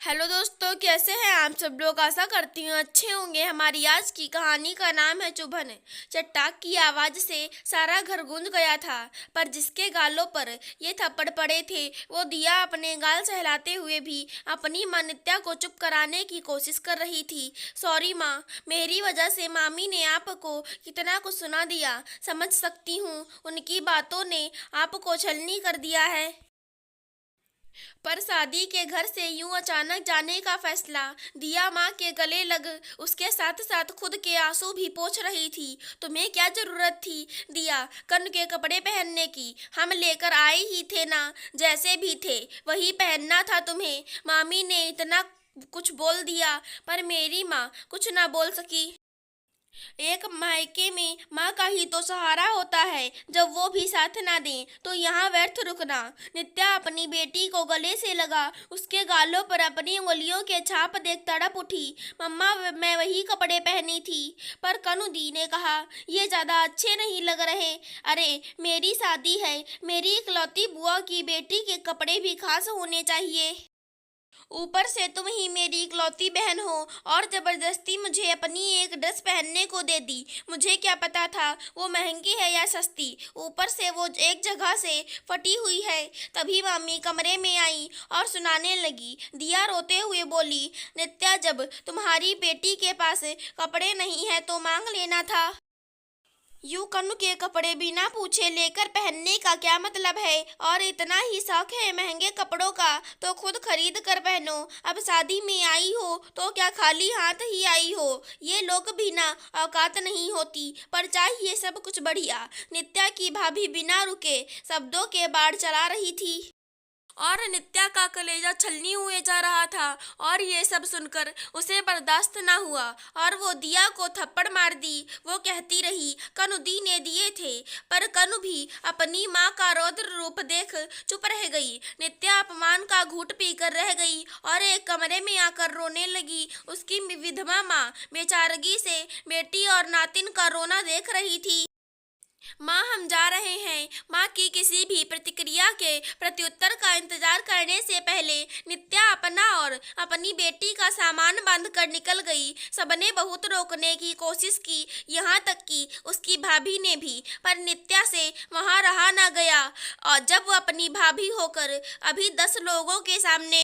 Hello दोस्तों, कैसे हैं आप सब लोग। आशा करती हूँ अच्छे होंगे। हमारी आज की कहानी का नाम है चुभन। चट्टाक की आवाज़ से सारा घर गूंज गया था, पर जिसके गालों पर ये थप्पड़ पड़े थे वो दिया अपने गाल सहलाते हुए भी अपनी माँ नित्या को चुप कराने की कोशिश कर रही थी। सॉरी माँ, मेरी वजह से मामी ने आपको कितना कुछ सुना दिया। समझ सकती हूँ, उनकी बातों ने आपको छलनी कर दिया है। पर शादी के घर से यूं अचानक जाने का फैसला। दिया माँ के गले लग उसके साथ साथ खुद के आंसू भी पोंछ रही थी। तुम्हें क्या जरूरत थी दिया कन के कपड़े पहनने की। हम लेकर आए ही थे ना, जैसे भी थे वही पहनना था तुम्हें। मामी ने इतना कुछ बोल दिया पर मेरी माँ कुछ ना बोल सकी। एक मायके में माँ का ही तो सहारा होता है, जब वो भी साथ ना दें तो यहाँ व्यर्थ रुकना। नित्या अपनी बेटी को गले से लगा उसके गालों पर अपनी उंगलियों के छाप देख तड़प उठी। मम्मा, मैं वही कपड़े पहनी थी। पर कनु दी ने कहा, ये ज्यादा अच्छे नहीं लग रहे। अरे मेरी शादी है, मेरी इकलौती बुआ की बेटी के कपड़े भी खास होने चाहिए। ऊपर से तुम ही मेरी इकलौती बहन हो और जबरदस्ती मुझे अपनी एक ड्रेस पहनने को दे दी। मुझे क्या पता था वो महंगी है या सस्ती। ऊपर से वो एक जगह से फटी हुई है। तभी मम्मी कमरे में आई और सुनाने लगी। दिया रोते हुए बोली, नित्या, जब तुम्हारी बेटी के पास कपड़े नहीं है तो मांग लेना था। यूं कनु के कपड़े बिना पूछे लेकर पहनने का क्या मतलब है। और इतना ही शौक है महंगे कपड़ों का तो खुद खरीद कर पहनो। अब शादी में आई हो तो क्या खाली हाथ ही आई हो। ये लोग भी ना औकात नहीं होती, पर चाहिए सब कुछ बढ़िया। नित्या की भाभी बिना रुके शब्दों के बाढ़ चला रही थी और नित्या का कलेजा छलनी हुए जा रहा था। और ये सब सुनकर उसे बर्दाश्त ना हुआ और वो दिया को थप्पड़ मार दी। वो कहती रही, कनु दी ने दिए थे। पर कनु भी अपनी माँ का रौद्र रूप देख चुप रह गई। नित्या अपमान का घूंट पीकर रह गई और एक कमरे में आकर रोने लगी। उसकी विधवा माँ बेचारगी से बेटी और नातिन का रोना देख रही थी। माँ, हम जा रहे हैं। माँ की किसी भी प्रतिक्रिया के प्रत्युत्तर का इंतजार करने से पहले नित्या अपना और अपनी बेटी का सामान बांध कर निकल गई। सबने बहुत रोकने की कोशिश की, यहाँ तक कि उसकी भाभी ने भी, पर नित्या से वहाँ रहा ना गया। और जब वो अपनी भाभी होकर अभी 10 लोगों के सामने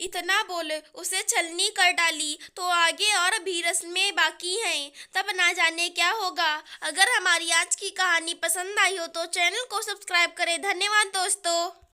इतना बोल उसे छलनी कर डाली तो आगे और भी रस्में बाकी हैं। तब ना जाने क्या होगा। अगर हमारी आज की कहानी पसंद आई हो तो चैनल को सब्सक्राइब करें। धन्यवाद दोस्तों।